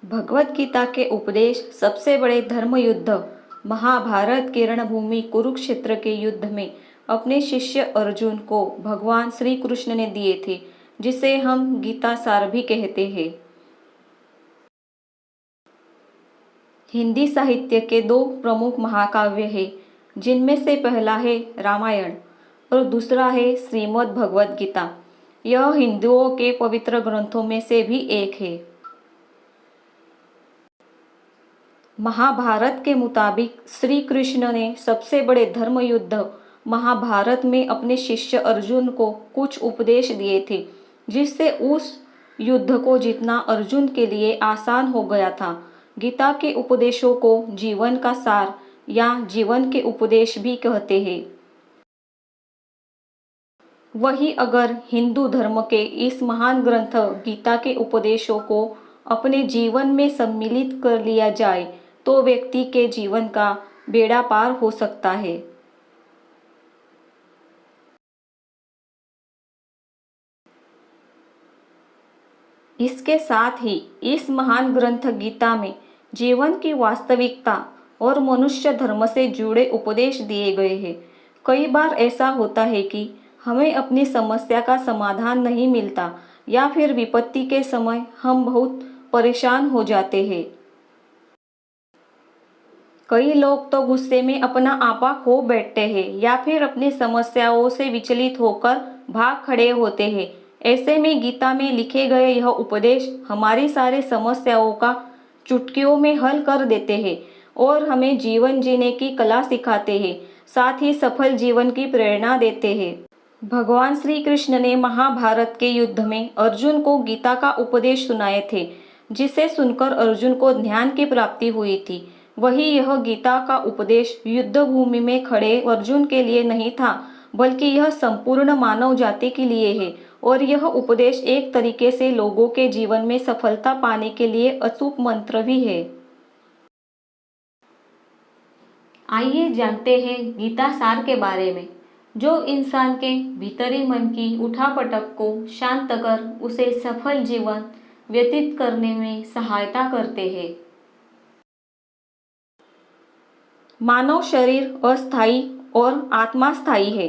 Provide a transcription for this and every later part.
भगवत गीता के उपदेश सबसे बड़े धर्म युद्ध महाभारत के रणभूमि कुरुक्षेत्र के युद्ध में अपने शिष्य अर्जुन को भगवान श्री कृष्ण ने दिए थे, जिसे हम गीता सार भी कहते हैं। हिंदी साहित्य के दो प्रमुख महाकाव्य हैं, जिनमें से पहला है रामायण और दूसरा है श्रीमद् भगवत गीता। यह हिंदुओं के पवित्र ग्रंथों में से भी एक है। महाभारत के मुताबिक श्री कृष्ण ने सबसे बड़े धर्म युद्ध महाभारत में अपने शिष्य अर्जुन को कुछ उपदेश दिए थे, जिससे उस युद्ध को जीतना अर्जुन के लिए आसान हो गया था। गीता के उपदेशों को जीवन का सार या जीवन के उपदेश भी कहते हैं। वही अगर हिंदू धर्म के इस महान ग्रंथ गीता के उपदेशों को अपने जीवन में सम्मिलित कर लिया जाए तो व्यक्ति के जीवन का बेड़ा पार हो सकता है। इसके साथ ही इस महान ग्रंथ गीता में जीवन की वास्तविकता और मनुष्य धर्म से जुड़े उपदेश दिए गए हैं। कई बार ऐसा होता है कि हमें अपनी समस्या का समाधान नहीं मिलता या फिर विपत्ति के समय हम बहुत परेशान हो जाते हैं। कई लोग तो गुस्से में अपना आपा खो बैठते हैं या फिर अपनी समस्याओं से विचलित होकर भाग खड़े होते हैं। ऐसे में गीता में लिखे गए यह उपदेश हमारी सारी समस्याओं का चुटकियों में हल कर देते हैं और हमें जीवन जीने की कला सिखाते हैं, साथ ही सफल जीवन की प्रेरणा देते हैं। भगवान श्री कृष्ण ने महाभारत के युद्ध में अर्जुन को गीता का उपदेश सुनाए थे, जिसे सुनकर अर्जुन को ज्ञान की प्राप्ति हुई थी। वही यह गीता का उपदेश युद्ध भूमि में खड़े अर्जुन के लिए नहीं था, बल्कि यह संपूर्ण मानव जाति के लिए है और यह उपदेश एक तरीके से लोगों के जीवन में सफलता पाने के लिए अचूक मंत्र भी है। आइए जानते हैं गीता सार के बारे में, जो इंसान के भीतरी मन की उठापटक को शांत कर उसे सफल जीवन व्यतीत करने में सहायता करते हैं। मानव शरीर अस्थायी और आत्मा स्थायी है।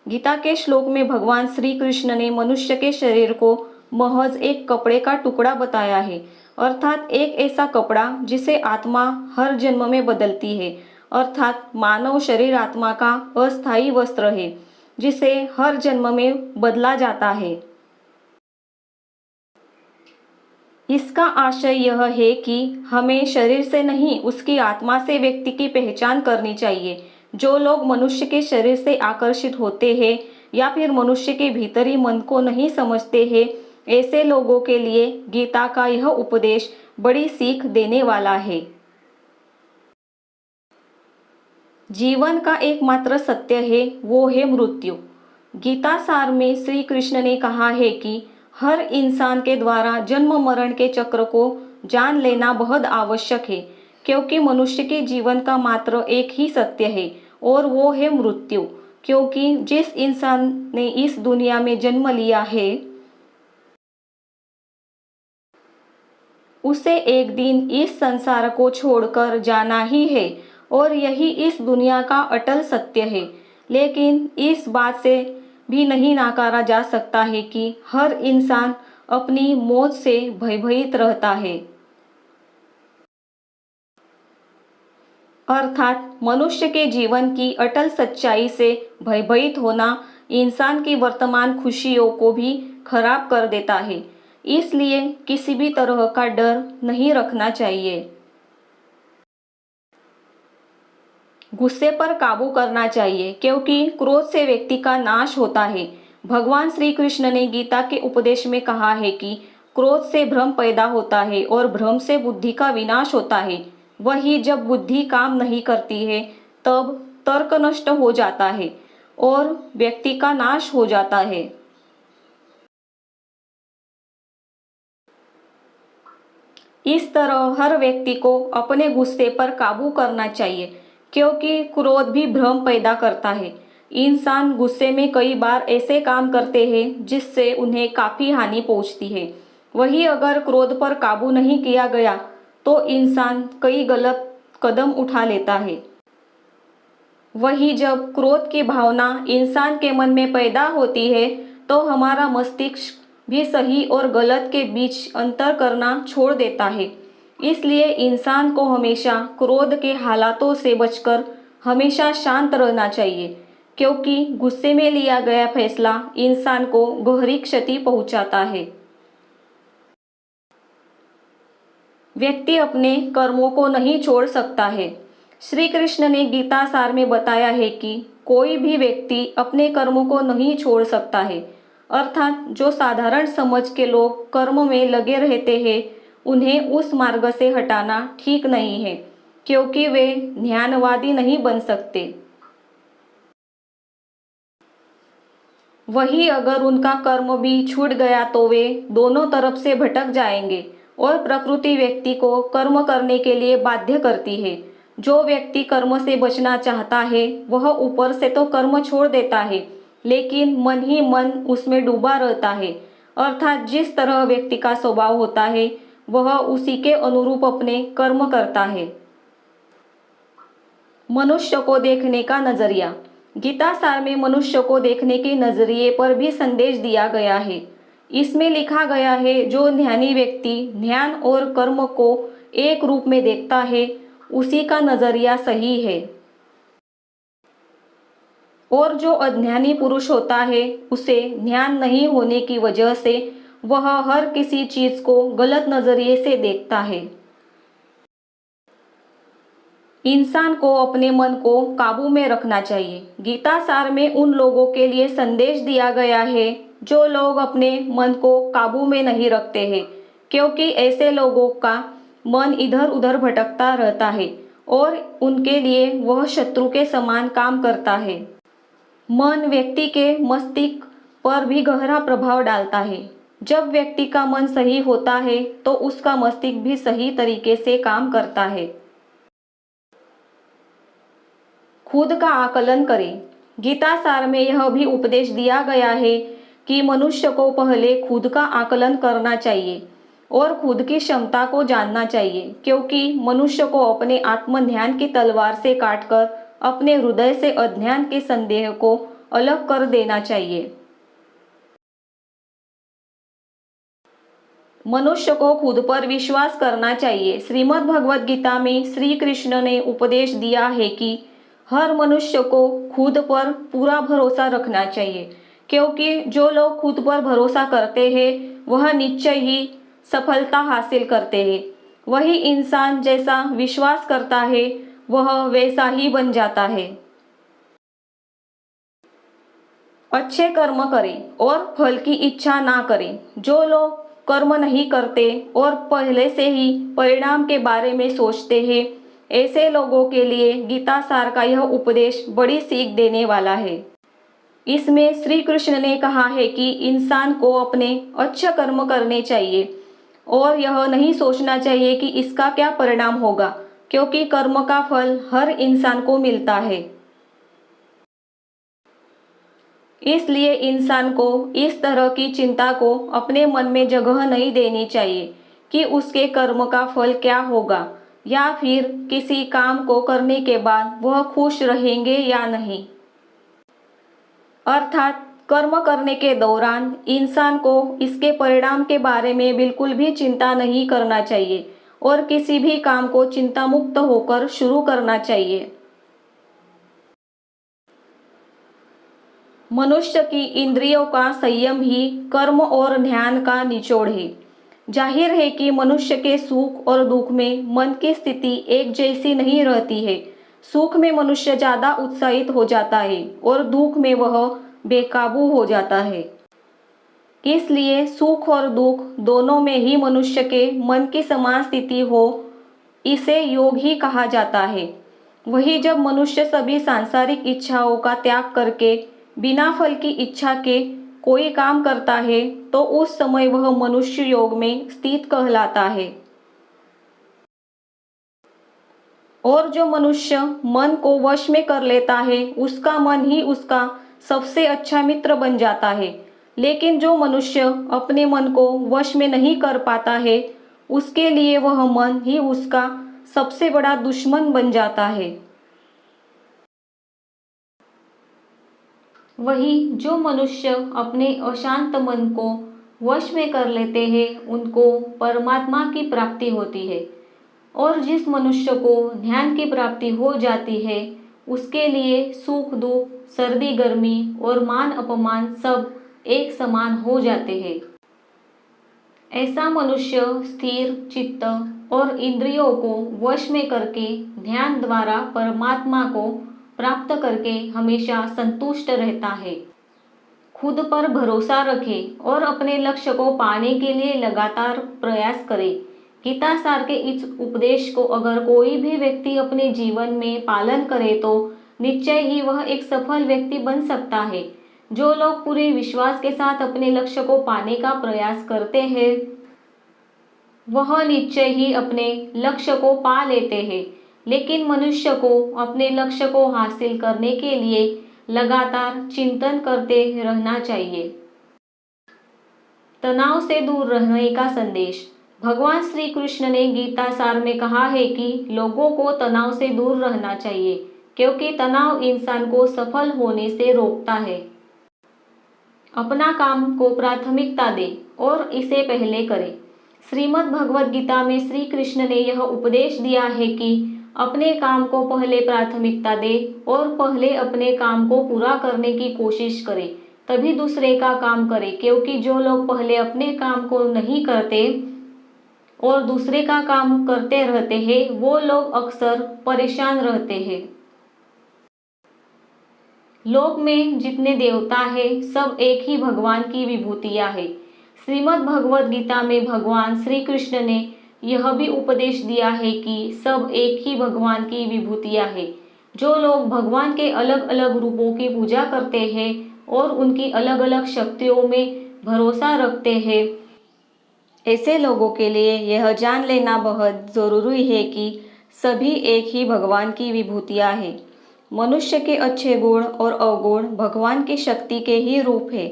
गीता के श्लोक में भगवान श्री कृष्ण ने मनुष्य के शरीर को महज एक कपड़े का टुकड़ा बताया है, अर्थात एक ऐसा कपड़ा जिसे आत्मा हर जन्म में बदलती है। अर्थात मानव शरीर आत्मा का अस्थायी वस्त्र है, जिसे हर जन्म में बदला जाता है। इसका आशय यह है कि हमें शरीर से नहीं, उसकी आत्मा से व्यक्ति की पहचान करनी चाहिए। जो लोग मनुष्य के शरीर से आकर्षित होते हैं या फिर मनुष्य के भीतरी मन को नहीं समझते हैं, ऐसे लोगों के लिए गीता का यह उपदेश बड़ी सीख देने वाला है। जीवन का एकमात्र सत्य है, वो है मृत्यु। गीता सार में श्री कृष्ण ने कहा है कि हर इंसान के द्वारा जन्म मरण के चक्र को जान लेना बहुत आवश्यक है, क्योंकि मनुष्य के जीवन का मात्र एक ही सत्य है और वो है मृत्यु। क्योंकि जिस इंसान ने इस दुनिया में जन्म लिया है उसे एक दिन इस संसार को छोड़कर जाना ही है और यही इस दुनिया का अटल सत्य है। लेकिन इस बात से भी नहीं नकारा जा सकता है कि हर इंसान अपनी मौत से भयभीत रहता है। अर्थात मनुष्य के जीवन की अटल सच्चाई से भयभीत होना इंसान की वर्तमान खुशियों को भी खराब कर देता है। इसलिए किसी भी तरह का डर नहीं रखना चाहिए। गुस्से पर काबू करना चाहिए, क्योंकि क्रोध से व्यक्ति का नाश होता है। भगवान श्री कृष्ण ने गीता के उपदेश में कहा है कि क्रोध से भ्रम पैदा होता है और भ्रम से बुद्धि का विनाश होता है। वही जब बुद्धि काम नहीं करती है तब तर्क नष्ट हो जाता है और व्यक्ति का नाश हो जाता है। इस तरह हर व्यक्ति को अपने गुस्से पर काबू करना चाहिए, क्योंकि क्रोध भी भ्रम पैदा करता है। इंसान गुस्से में कई बार ऐसे काम करते हैं जिससे उन्हें काफ़ी हानि पहुंचती है। वही अगर क्रोध पर काबू नहीं किया गया तो इंसान कई गलत कदम उठा लेता है। वहीं जब क्रोध की भावना इंसान के मन में पैदा होती है तो हमारा मस्तिष्क भी सही और गलत के बीच अंतर करना छोड़ देता है। इसलिए इंसान को हमेशा क्रोध के हालातों से बचकर हमेशा शांत रहना चाहिए, क्योंकि गुस्से में लिया गया फैसला इंसान को गहरी क्षति पहुंचाता है। व्यक्ति अपने कर्मों को नहीं छोड़ सकता है। श्री कृष्ण ने गीता सार में बताया है कि कोई भी व्यक्ति अपने कर्मों को नहीं छोड़ सकता है। अर्थात जो साधारण समझ के लोग कर्म में लगे रहते हैं, उन्हें उस मार्ग से हटाना ठीक नहीं है, क्योंकि वे ज्ञानवादी नहीं बन सकते। वही अगर उनका कर्म भी छूट गया तो वे दोनों तरफ से भटक जाएंगे और प्रकृति व्यक्ति को कर्म करने के लिए बाध्य करती है। जो व्यक्ति कर्म से बचना चाहता है वह ऊपर से तो कर्म छोड़ देता है, लेकिन मन ही मन उसमें डूबा रहता है। अर्थात जिस तरह व्यक्ति का स्वभाव होता है वह उसी के अनुरूप अपने कर्म करता है। मनुष्य को देखने का नजरिया। गीता सार में मनुष्य को देखने के नजरिए पर भी संदेश दिया गया है। इसमें लिखा गया है, जो ज्ञानी व्यक्ति ध्यान और कर्म को एक रूप में देखता है उसी का नजरिया सही है, और जो अज्ञानी पुरुष होता है उसे ज्ञान नहीं होने की वजह से वह हर किसी चीज को गलत नजरिए से देखता है। इंसान को अपने मन को काबू में रखना चाहिए। गीता सार में उन लोगों के लिए संदेश दिया गया है जो लोग अपने मन को काबू में नहीं रखते हैं, क्योंकि ऐसे लोगों का मन इधर उधर भटकता रहता है और उनके लिए वह शत्रु के समान काम करता है। मन व्यक्ति के मस्तिष्क पर भी गहरा प्रभाव डालता है। जब व्यक्ति का मन सही होता है तो उसका मस्तिष्क भी सही तरीके से काम करता है। खुद का आकलन करें। गीता सार में यह भी उपदेश दिया गया है कि मनुष्य को पहले खुद का आकलन करना चाहिए और खुद की क्षमता को जानना चाहिए, क्योंकि मनुष्य को अपने आत्मज्ञान की तलवार से काटकर अपने हृदय से अज्ञान के संदेह को अलग कर देना चाहिए। मनुष्य को खुद पर विश्वास करना चाहिए। श्रीमद् भगवद गीता में श्री कृष्ण ने उपदेश दिया है कि हर मनुष्य को खुद पर पूरा भरोसा रखना चाहिए, क्योंकि जो लोग खुद पर भरोसा करते हैं वह निश्चय ही सफलता हासिल करते हैं। वही इंसान जैसा विश्वास करता है वह वैसा ही बन जाता है। अच्छे कर्म करें और फल की इच्छा ना करें। जो लोग कर्म नहीं करते और पहले से ही परिणाम के बारे में सोचते हैं, ऐसे लोगों के लिए गीता सार का यह उपदेश बड़ी सीख देने वाला है। इसमें श्री कृष्ण ने कहा है कि इंसान को अपने अच्छे कर्म करने चाहिए और यह नहीं सोचना चाहिए कि इसका क्या परिणाम होगा, क्योंकि कर्म का फल हर इंसान को मिलता है। इसलिए इंसान को इस तरह की चिंता को अपने मन में जगह नहीं देनी चाहिए कि उसके कर्म का फल क्या होगा, या फिर किसी काम को करने के बाद वह खुश रहेंगे या नहीं। अर्थात कर्म करने के दौरान इंसान को इसके परिणाम के बारे में बिल्कुल भी चिंता नहीं करना चाहिए और किसी भी काम को चिंता मुक्त होकर शुरू करना चाहिए। मनुष्य की इंद्रियों का संयम ही कर्म और ध्यान का निचोड़ है। जाहिर है कि मनुष्य के सुख और दुख में मन की स्थिति एक जैसी नहीं रहती है। सुख में मनुष्य ज़्यादा उत्साहित हो जाता है और दुख में वह बेकाबू हो जाता है। इसलिए सुख और दुख दोनों में ही मनुष्य के मन की समान स्थिति हो, इसे योग ही कहा जाता है। वही जब मनुष्य सभी सांसारिक इच्छाओं का त्याग करके बिना फल की इच्छा के कोई काम करता है तो उस समय वह मनुष्य योग में स्थित कहलाता है। और जो मनुष्य मन को वश में कर लेता है उसका मन ही उसका सबसे अच्छा मित्र बन जाता है। लेकिन जो मनुष्य अपने मन को वश में नहीं कर पाता है उसके लिए वह मन ही उसका सबसे बड़ा दुश्मन बन जाता है। वही जो मनुष्य अपने अशांत मन को वश में कर लेते हैं उनको परमात्मा की प्राप्ति होती है, और जिस मनुष्य को ध्यान की प्राप्ति हो जाती है उसके लिए सुख दुख, सर्दी गर्मी और मान अपमान सब एक समान हो जाते हैं। ऐसा मनुष्य स्थिर चित्त और इंद्रियों को वश में करके ध्यान द्वारा परमात्मा को प्राप्त करके हमेशा संतुष्ट रहता है। खुद पर भरोसा रखे और अपने लक्ष्य को पाने के लिए लगातार प्रयास करे। गीता सार के इस उपदेश को अगर कोई भी व्यक्ति अपने जीवन में पालन करे तो निश्चय ही वह एक सफल व्यक्ति बन सकता है। जो लोग पूरे विश्वास के साथ अपने लक्ष्य को पाने का प्रयास करते हैं वह निश्चय ही अपने लक्ष्य को पा लेते हैं, लेकिन मनुष्य को अपने लक्ष्य को हासिल करने के लिए लगातार चिंतन करते रहना चाहिए। तनाव से दूर रहने का संदेश। भगवान श्री कृष्ण ने गीता सार में कहा है कि लोगों को तनाव से दूर रहना चाहिए, क्योंकि तनाव इंसान को सफल होने से रोकता है। अपना काम को प्राथमिकता दे और इसे पहले करें। श्रीमद् भगवद गीता में श्री कृष्ण ने यह उपदेश दिया है कि अपने काम को पहले प्राथमिकता दे और पहले अपने काम को पूरा करने की कोशिश करे, तभी दूसरे का काम करे। क्योंकि जो लोग पहले अपने काम को नहीं करते और दूसरे का काम करते रहते हैं वो लोग अक्सर परेशान रहते हैं। लोक में जितने देवता है सब एक ही भगवान की विभूतियां है। श्रीमद् भगवद गीता में भगवान श्री कृष्ण ने यह भी उपदेश दिया है कि सब एक ही भगवान की विभूतियां है। जो लोग भगवान के अलग अलग रूपों की पूजा करते हैं और उनकी अलग अलग शक्तियों में भरोसा रखते हैं, ऐसे लोगों के लिए यह जान लेना बहुत ज़रूरी है कि सभी एक ही भगवान की विभूतियां हैं। मनुष्य के अच्छे गुण और अवगुण भगवान की शक्ति के ही रूप है।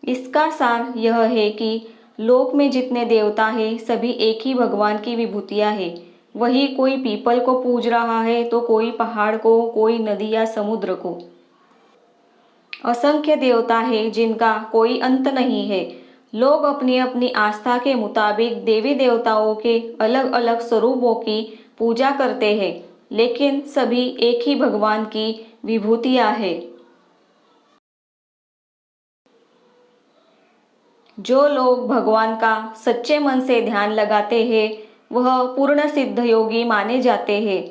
इसका सार यह है कि लोक में जितने देवता हैं सभी एक ही भगवान की विभूतियां हैं। वही कोई पीपल को पूज रहा है तो कोई पहाड़ को, कोई नदी या समुद्र को। असंख्य देवता है जिनका कोई अंत नहीं है। लोग अपनी अपनी आस्था के मुताबिक देवी देवताओं के अलग अलग स्वरूपों की पूजा करते हैं, लेकिन सभी एक ही भगवान की विभूतियां हैं। जो लोग भगवान का सच्चे मन से ध्यान लगाते हैं वह पूर्ण सिद्ध योगी माने जाते हैं।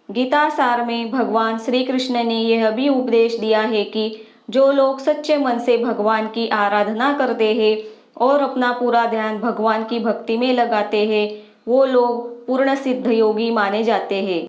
गीता सार में भगवान श्री कृष्ण ने यह भी उपदेश दिया है कि जो लोग सच्चे मन से भगवान की आराधना करते हैं और अपना पूरा ध्यान भगवान की भक्ति में लगाते हैं वो लोग पूर्ण सिद्ध योगी माने जाते हैं।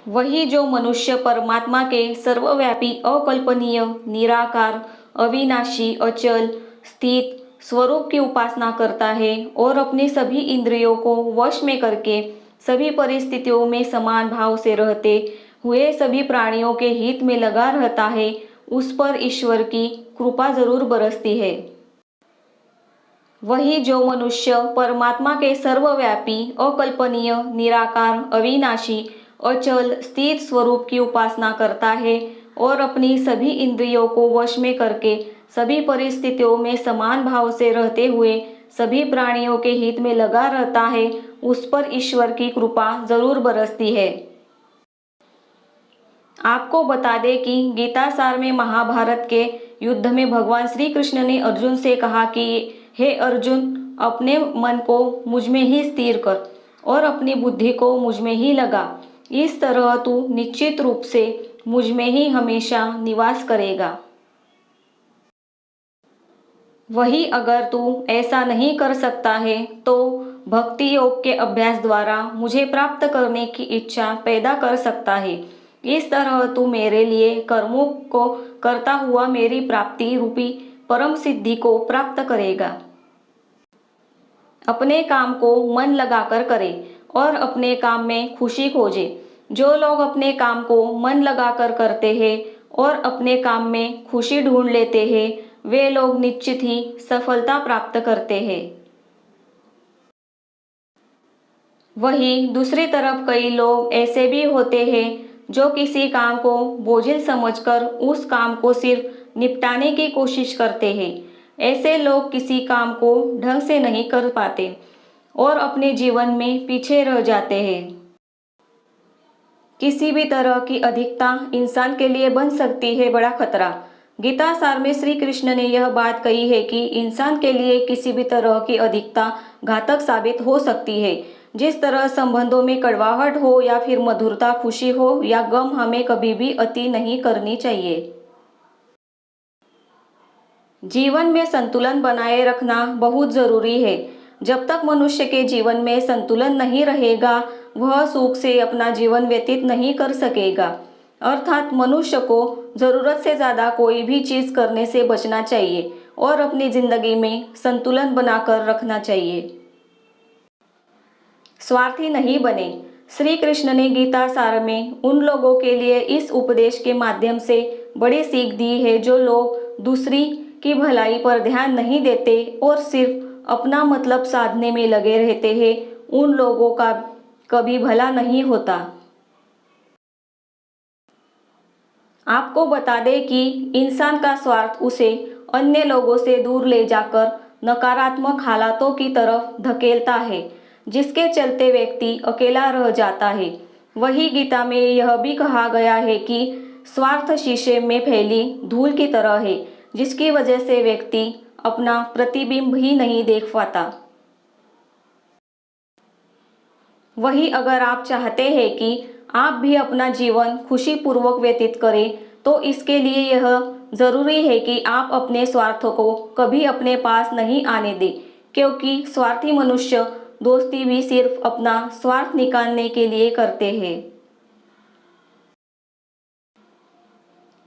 वही जो मनुष्य परमात्मा के सर्वव्यापी, अकल्पनीय, निराकार, अविनाशी, अचल, स्थित स्वरूप की उपासना करता है और अपने सभी इंद्रियों को वश में करके सभी परिस्थितियों में समान भाव से रहते हुए सभी प्राणियों के हित में लगा रहता है, उस पर ईश्वर की कृपा जरूर बरसती है। वही जो मनुष्य परमात्मा के सर्वव्यापी, अकल्पनीय, निराकार, अविनाशी, अचल, स्थित स्वरूप की उपासना करता है और अपनी सभी इंद्रियों को वश में करके सभी परिस्थितियों में समान भाव से रहते हुए सभी प्राणियों के हित में लगा रहता है, उस पर ईश्वर की कृपा जरूर बरसती है। आपको बता दें कि गीता सार में महाभारत के युद्ध में भगवान श्री कृष्ण ने अर्जुन से कहा कि हे अर्जुन, अपने मन को मुझ में ही स्थिर कर और अपनी बुद्धि को मुझ में ही लगा। इस तरह तू निश्चित रूप से मुझ में ही हमेशा निवास करेगा। वही अगर तू ऐसा नहीं कर सकता है तो भक्ति योग के अभ्यास द्वारा मुझे प्राप्त करने की इच्छा पैदा कर सकता है। इस तरह तू मेरे लिए कर्मों को करता हुआ मेरी प्राप्ति रूपी परम सिद्धि को प्राप्त करेगा। अपने काम को मन लगाकर करे और अपने काम में खुशी खोजे। जो लोग अपने काम को मन लगाकर करते हैं और अपने काम में खुशी ढूंढ लेते हैं वे लोग निश्चित ही सफलता प्राप्त करते हैं। वहीं दूसरी तरफ कई लोग ऐसे भी होते हैं जो किसी काम को बोझिल समझकर उस काम को सिर्फ निपटाने की कोशिश करते हैं। ऐसे लोग किसी काम को ढंग से नहीं कर पाते और अपने जीवन में पीछे रह जाते हैं। किसी भी तरह की अधिकता इंसान के लिए बन सकती है बड़ा खतरा। गीता सार में श्री कृष्ण ने यह बात कही है कि इंसान के लिए किसी भी तरह की अधिकता घातक साबित हो सकती है। जिस तरह संबंधों में कड़वाहट हो या फिर मधुरता, खुशी हो या गम, हमें कभी भी अति नहीं करनी चाहिए। जीवन में संतुलन बनाए रखना बहुत जरूरी है। जब तक मनुष्य के जीवन में संतुलन नहीं रहेगा, वह सुख से अपना जीवन व्यतीत नहीं कर सकेगा। अर्थात मनुष्य को जरूरत से ज्यादा कोई भी चीज करने से बचना चाहिए और अपनी जिंदगी में संतुलन बनाकर रखना चाहिए। स्वार्थी नहीं बने। श्री कृष्ण ने गीता सार में उन लोगों के लिए इस उपदेश के माध्यम से बड़ी सीख दी है जो लोग दूसरी की भलाई पर ध्यान नहीं देते और सिर्फ अपना मतलब साधने में लगे रहते हैं। उन लोगों का कभी भला नहीं होता। आपको बता दें कि इंसान का स्वार्थ उसे अन्य लोगों से दूर ले जाकर नकारात्मक हालातों की तरफ धकेलता है, जिसके चलते व्यक्ति अकेला रह जाता है। वही गीता में यह भी कहा गया है कि स्वार्थ शीशे में फैली धूल की तरह है, जिसकी वजह से व्यक्ति अपना प्रतिबिंब ही नहीं देख पाता। वही अगर आप चाहते हैं कि आप भी अपना जीवन खुशीपूर्वक व्यतीत करें, तो इसके लिए यह जरूरी है कि आप अपने स्वार्थों को कभी अपने पास नहीं आने दें, क्योंकि स्वार्थी मनुष्य दोस्ती भी सिर्फ अपना स्वार्थ निकालने के लिए करते हैं।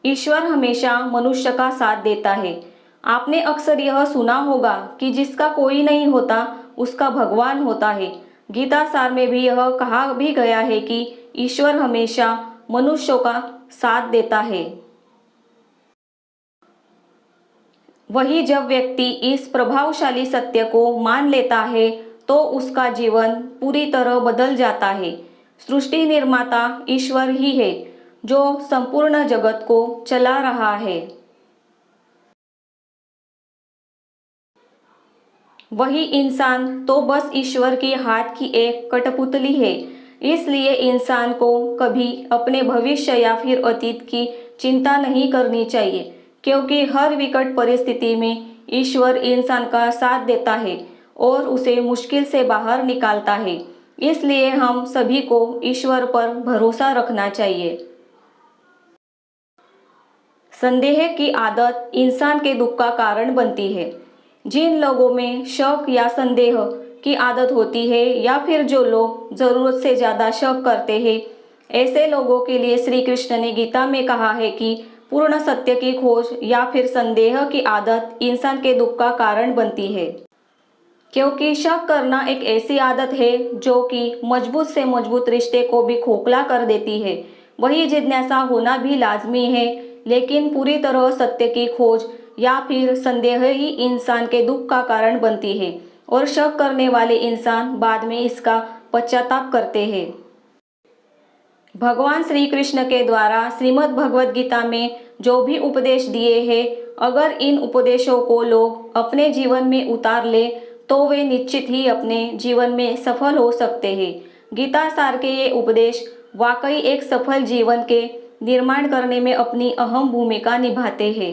ईश्वर हमेशा मनुष्य का साथ देता है। आपने अक्सर यह सुना होगा कि जिसका कोई नहीं होता उसका भगवान होता है। गीता सार में भी यह कहा भी गया है कि ईश्वर हमेशा मनुष्यों का साथ देता है। वही जब व्यक्ति इस प्रभावशाली सत्य को मान लेता है तो उसका जीवन पूरी तरह बदल जाता है। सृष्टि निर्माता ईश्वर ही है जो संपूर्ण जगत को चला रहा है। वही इंसान तो बस ईश्वर के हाथ की एक कठपुतली है। इसलिए इंसान को कभी अपने भविष्य या फिर अतीत की चिंता नहीं करनी चाहिए, क्योंकि हर विकट परिस्थिति में ईश्वर इंसान का साथ देता है और उसे मुश्किल से बाहर निकालता है। इसलिए हम सभी को ईश्वर पर भरोसा रखना चाहिए। संदेह की आदत इंसान के दुख का कारण बनती है। जिन लोगों में शक या संदेह की आदत होती है या फिर जो लोग जरूरत से ज़्यादा शक करते हैं, ऐसे लोगों के लिए श्री कृष्ण ने गीता में कहा है कि पूर्ण सत्य की खोज या फिर संदेह की आदत इंसान के दुख का कारण बनती है, क्योंकि शक करना एक ऐसी आदत है जो कि मजबूत से मजबूत रिश्ते को भी खोखला कर देती है। वही जिज्ञासा होना भी लाजमी है, लेकिन पूरी तरह सत्य की खोज या फिर संदेह ही इंसान के दुख का कारण बनती है और शक करने वाले इंसान बाद में इसका पश्चाताप करते हैं। भगवान श्री कृष्ण के द्वारा श्रीमद् भगवद गीता में जो भी उपदेश दिए हैं, अगर इन उपदेशों को लोग अपने जीवन में उतार ले तो वे निश्चित ही अपने जीवन में सफल हो सकते हैं। गीता सार के ये उपदेश वाकई एक सफल जीवन के निर्माण करने में अपनी अहम भूमिका निभाते हैं।